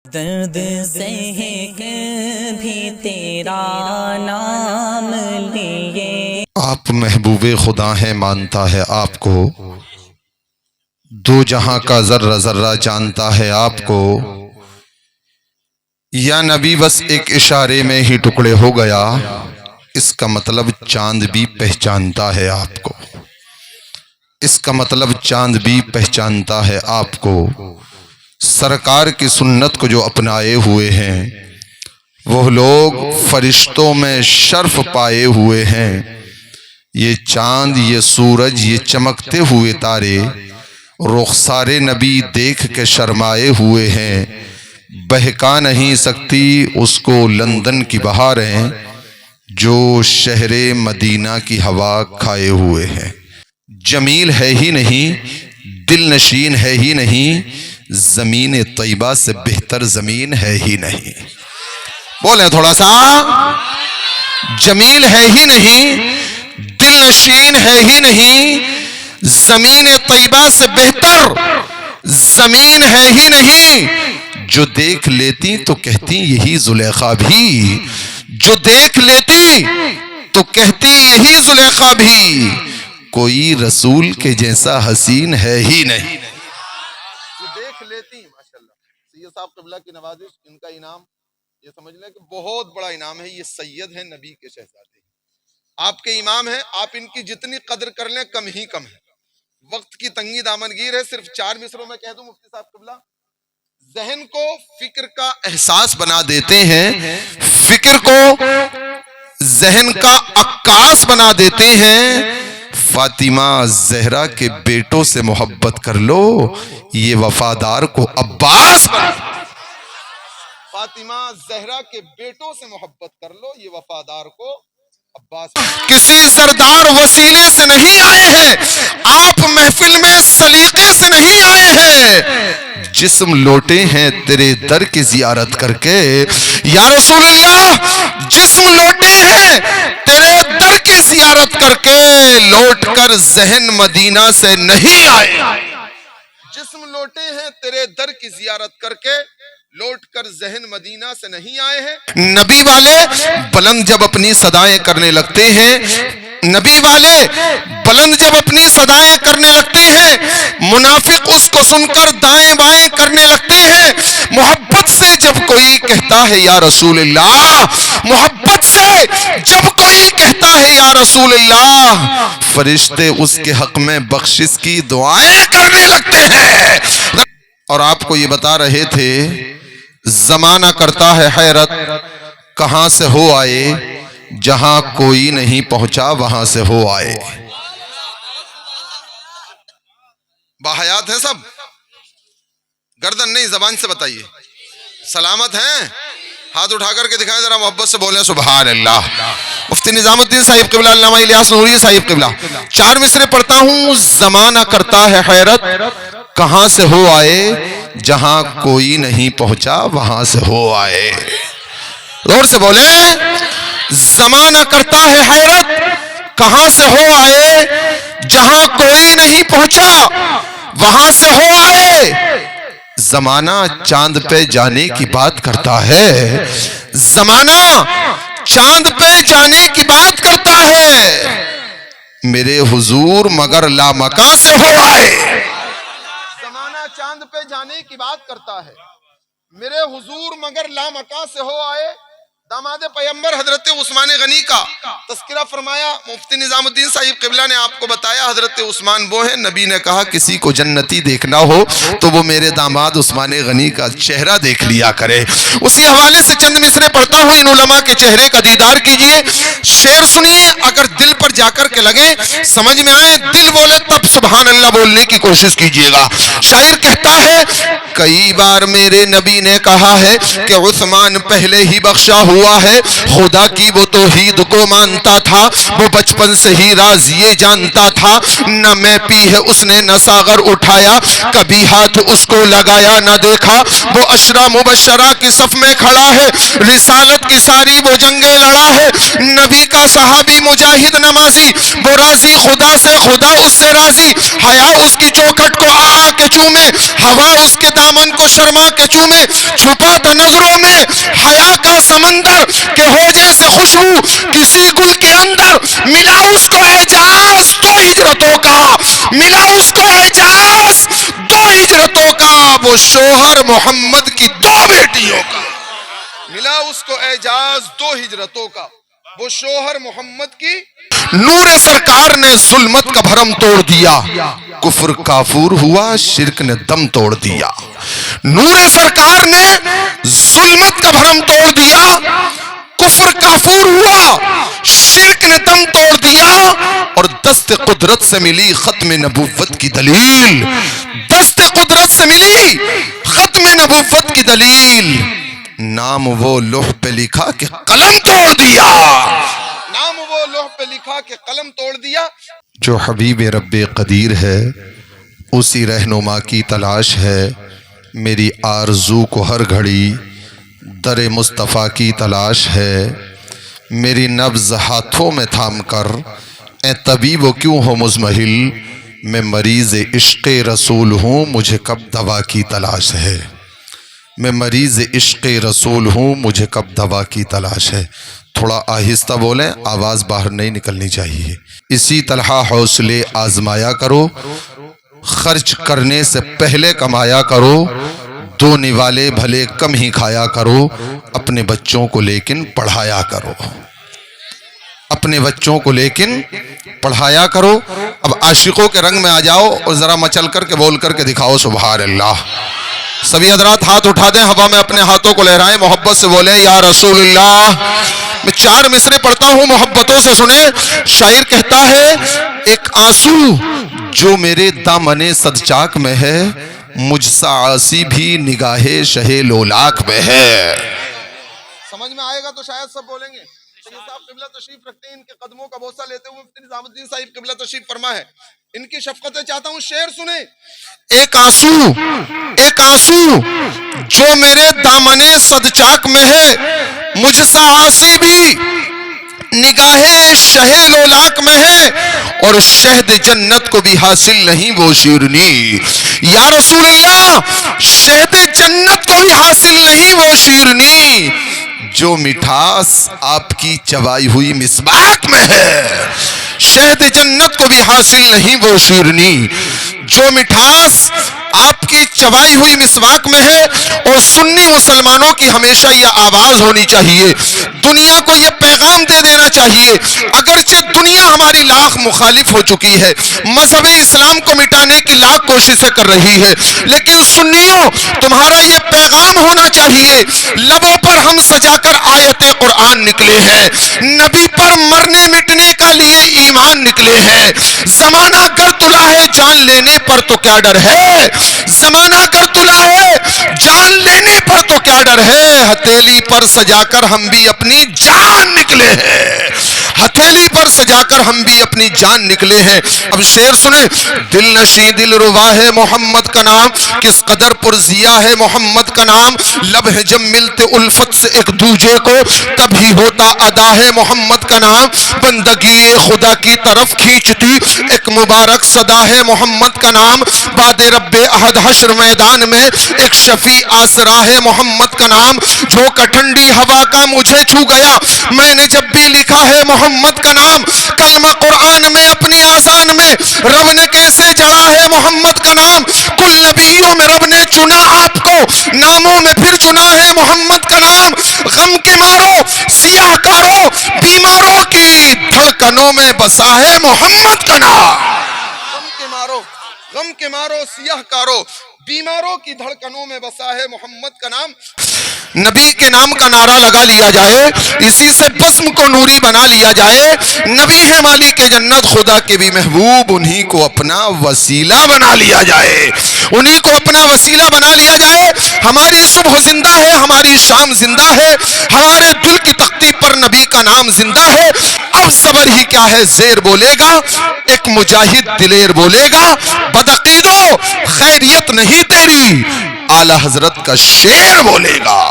درد سہہ بھی تیرا نام لیے۔ آپ محبوب خدا ہیں، مانتا ہے آپ کو، دو جہاں کا ذرہ ذرہ جانتا ہے آپ کو، یا نبی بس ایک اشارے میں ہی ٹکڑے ہو گیا، اس کا مطلب چاند بھی پہچانتا ہے آپ کو، اس کا مطلب چاند بھی پہچانتا ہے آپ کو۔ سرکار کی سنت کو جو اپنائے ہوئے ہیں وہ لوگ فرشتوں میں شرف پائے ہوئے ہیں۔ یہ چاند، یہ سورج، یہ چمکتے ہوئے تارے رخسار نبی دیکھ کے شرمائے ہوئے ہیں۔ بہکا نہیں سکتی اس کو لندن کی بہاریں، جو شہر مدینہ کی ہوا کھائے ہوئے ہیں۔ جمیل ہے ہی نہیں، دل نشین ہے ہی نہیں، زمین طیبہ سے بہتر زمین ہے ہی نہیں۔ بولیں تھوڑا سا، جمیل ہے ہی نہیں، دل نشین ہے ہی نہیں، زمین طیبہ سے بہتر زمین ہے ہی نہیں۔ جو دیکھ لیتی تو کہتی یہی زلیخا بھی، جو دیکھ لیتی تو کہتی یہی زلیخا بھی، کوئی رسول کے جیسا حسین ہے ہی نہیں۔ جو دیکھ لیتی، ماشاءاللہ سید صاحب قبلہ کی نوازش، ان کا انعام یہ سمجھ لیں کہ بہت بڑا انعام ہے۔ یہ سید ہیں، نبی کے شہزادے، آپ کے امام ہیں، آپ ان کی جتنی قدر کر لیں کم ہی کم ہے۔ وقت کی تنگی دامنگیر ہے، صرف 4 مصروں میں کہہ دوں مفتی صاحب قبلہ، ذہن کو فکر کا احساس بنا دیتے ہیں، فکر کو ذہن کا عکاس بنا دیتے ہیں۔ فاطمہ زہرا کے بیٹوں سے محبت کر لو، یہ وفادار کو عباس بنا دو۔ فاطمہ زہرا کے بیٹوں سے محبت کر لو، یہ وفادار کو عباس بنا دو۔ کسی سردار وسیلے سے نہیں آئے ہیں آپ، محفل میں سلیقے سے نہیں آئے ہیں، جسم لوٹے ہیں تیرے در کی زیارت کر کے۔ یا رسول اللہ، جسم لوٹے ہیں تیرے در کی زیارت کر کے، لوٹ کر ذہن مدینہ سے نہیں آئے۔ جسم لوٹے ہیں تیرے در کی زیارت کر کے، لوٹ کر ذہن مدینہ سے نہیں آئے ہیں۔ نبی والے بلند جب اپنی صدائیں کرنے لگتے ہیں، نبی والے بلند جب اپنی صدائیں کرنے لگتے ہیں، منافق اس کو سن کر دائیں بائیں کرنے لگتے ہیں۔ محبت سے جب کوئی کہتا ہے یا رسول اللہ، محبت سے جب کوئی کہتا ہے یا رسول اللہ، فرشتے اس کے حق میں بخشش کی دعائیں کرنے لگتے ہیں۔ اور آپ کو یہ بتا رہے تھے، زمانہ کرتا ہے حیرت، کہاں سے ہو آئے، جہاں کوئی نہیں پہنچا وہاں سے ہو آئے۔ باحیات ہیں سب؟ گردن نہیں، زبان سے بتائیے، سلامت ہیں؟ ہاتھ اٹھا کر کے دکھائیں ذرا، محبت سے بولیں سبحان اللہ۔ مفتی نظام الدین صاحب قبلہ، علامہ الیاس نوری صاحب قبلہ، 4 مصرے پڑھتا ہوں۔ زمانہ کرتا ہے حیرت، کہاں سے ہو آئے، جہاں کوئی نہیں پہنچا وہاں سے ہو آئے۔ زور سے بولیں، زمانہ کرتا ہے حیرت، کہاں سے ہو آئے، جہاں کوئی نہیں پہنچا وہاں سے ہو آئے۔ زمانہ چاند پہ جانے کی بات کرتا ہے، زمانہ چاند پہ جانے کی بات کرتا ہے، میرے حضور مگر لامکاں سے ہو آئے۔ زمانہ چاند پہ جانے کی بات کرتا ہے، میرے حضور مگر لامکاں سے ہو آئے۔ داماد پیغمبر حضرت عثمان غنی کا تذکرہ فرمایا مفتی نظام الدین صاحب قبلہ نے، آپ کو بتایا حضرت عثمان وہ ہیں، نبی نے کہا کسی کو جنتی دیکھنا ہو تو وہ میرے داماد عثمان غنی کا چہرہ دیکھ لیا کرے۔ اسی حوالے سے چند مصرے پڑھتا ہوں، ان علماء کے چہرے کا دیدار کیجئے، شعر سنیے، اگر دل پر جا کر کے لگے، سمجھ میں آئے، دل بولے تب سبحان اللہ بولنے کی کوشش کیجئے گا۔ شاعر کہتا ہے، کئی بار میرے نبی نے کہا ہے کہ عثمان پہلے ہی بخشا ہوا ہے خدا کی وہ توحید کو مانتا تھا وہ بچپن سے ہی راز یہ جانتا تھا نہ میں پی ہے اس نے نہ ساغر اٹھایا کبھی ہاتھ اس کو لگایا نہ دیکھا وہ عشرہ مبشرہ کی صف میں کھڑا ہے رسالت کی ساری وہ جنگیں لڑا ہے نبی کا صحابی مجاہد نمازی وہ راضی خدا سے خدا اس سے راضی حیا اس کی چوکھٹ کو آ کے چومے ہوا اس کے دامن کو شرما کے چومے چھپا تھا نظروں میں حیا کا سمندر کہ ہو جیسے خوشبو کسی گل کے اندر ملا اس کو اعجاز دو ہجرتوں کا ملا اس کو اعجاز دو ہجرتوں کا وہ شوہر محمد کی دو بیٹیوں کا ملا اس کو اعجاز دو ہجرتوں کا وہ شوہر محمد کی نور سرکار نے ظلمت کا بھرم توڑ دیا کفر کافور ہوا شرک نے دم توڑ دیا نور سرکار نے ظلمت کا بھرم توڑ دیا کفر کافور ہوا شرک نے دم توڑ دیا اور دست قدرت سے ملی ختم نبوت کی دلیل دست قدرت سے ملی ختم نبوت کی دلیل نام وہ لوح پہ لکھا کہ قلم توڑ دیا نام وہ لوح پہ لکھا کہ قلم توڑ دیا جو حبیب رب قدیر ہے اسی رہنما کی تلاش ہے میری آرزو کو ہر گھڑی در مصطفیٰ کی تلاش ہے میری نبض ہاتھوں میں تھام کر اے طبیب کیوں ہو مزمحل میں مریض عشق رسول ہوں مجھے کب دوا کی تلاش ہے میں مریض عشق رسول ہوں مجھے کب دوا کی تلاش ہے تھوڑا آہستہ بولیں آواز باہر نہیں نکلنی چاہیے اسی طرح حوصلے آزمایا کرو خرچ کرنے سے پہلے کمایا کرو دو نوالے بھلے کم ہی کھایا کرو اپنے بچوں کو لیکن پڑھایا کرو اپنے بچوں کو لیکن پڑھایا کرو اب عاشقوں کے رنگ میں آ جاؤ اور ذرا مچل کر کے بول کر کے دکھاؤ سبحان اللہ سبھی حضرات ہاتھ اٹھا دیں ہوا میں اپنے ہاتھوں کو لہرائیں محبت سے بولیں یا رسول اللہ میں 4 مصرے پڑھتا ہوں محبتوں سے سنیں شاعر کہتا ہے ایک آنسو جو میرے دامن صدچاک میں ہے مجھ سا عاصی بھی نگاہ شہ لولاک میں ہے سمجھ میں آئے گا تو شاید سب بولیں گے صاحب قبلہ تشریف رکھتے ہیں ان کے قدموں کا بوسہ لیتے ہوئے مفتی نظام الدین صاحب قبلہ تشریف فرما ہے ان کی شفقتیں چاہتا ہوں شعر سنیں ایک آنسو جو میرے دامن صدچاک میں ہے مجھ سا عاصی بھی نگاہ شہ لولاک میں ہے اور شہد جنت کو بھی حاصل نہیں وہ شیرنی یا رسول اللہ شہد جنت کو بھی حاصل نہیں وہ شیرنی جو مٹھاس آپ کی چبائی ہوئی مسواک میں ہے شہد جنت کو بھی حاصل نہیں وہ شیرنی جو مٹھاس آپ کی چبائی ہوئی مسواک میں ہے اور سنی مسلمانوں کی ہمیشہ یہ آواز ہونی چاہیے دنیا کو یہ پیغام دے دینا چاہیے اگرچہ دنیا ہماری لاکھ مخالف ہو چکی ہے مذہب اسلام کو مٹانے کی لاکھ کوششیں کر رہی ہے لیکن سنیوں تمہارا یہ پیغام ہونا چاہیے لبوں پر ہم سجا کر آیت قرآن نکلے ہیں نبی پر مرنے مٹنے کا لیے ایمان نکلے ہیں زمانہ گر تلا ہے جان لینے پر تو کیا ڈر ہے زمانہ گر تلا ہے جان لینے پر تو کیا ڈر ہے ہتھیلی پر سجا کر ہم بھی اپنی جان نکلے ہیں ہتھیلی پر سجا کر ہم بھی اپنی جان نکلے ہیں اب شعر سنیں دل نشیں دل روا ہے محمد کا نام کس قدر پرزیا ہے محمد کا نام لب ہے جب ملتے الفت سے ایک دوجے کو تبھی ہوتا ادا ہے محمد کا نام بندگی خدا کی طرف کھینچتی ایک مبارک صدا ہے محمد کا نام بعد رب احد حشر میدان میں ایک شفیع آسرا ہے محمد کا نام جھونکا ٹھنڈی ہوا کا مجھے چھو گیا میں نے جب بھی لکھا ہے محمد کا نام کلمہ قرآن میں اپنی آسان میں رب نے کیسے جڑا ہے محمد کا نام کل نبیوں میں رب نے چنا آپ کو ناموں میں پھر چنا ہے محمد کا نام غم کے مارو سیاہ کارو بیماروں کی دھڑکنوں میں بسا ہے محمد کا نام غم کے مارو سیاہ کارو بیماروں کی دھڑکنوں میں بسا ہے محمد کا نام نبی کے نام کا نعرہ لگا لیا جائے, اسی سے بزم کو نوری بنا لیا جائے. نبی ہے مالک جنت, خدا کے بھی محبوب, انہی کو اپنا وسیلہ بنا لیا جائے, انہی کو اپنا وسیلہ بنا لیا جائے. ہماری صبح زندہ ہے, ہماری شام زندہ ہے, ہمارے دل کی تختی پر نبی کا نام زندہ ہے. اب صبر ہی کیا ہے, زیر بولے گا ایک مجاہد دلیر بولے گا, بدعقیدو خیریت نہیں تیری, اعلی حضرت کا شعر بولے گا.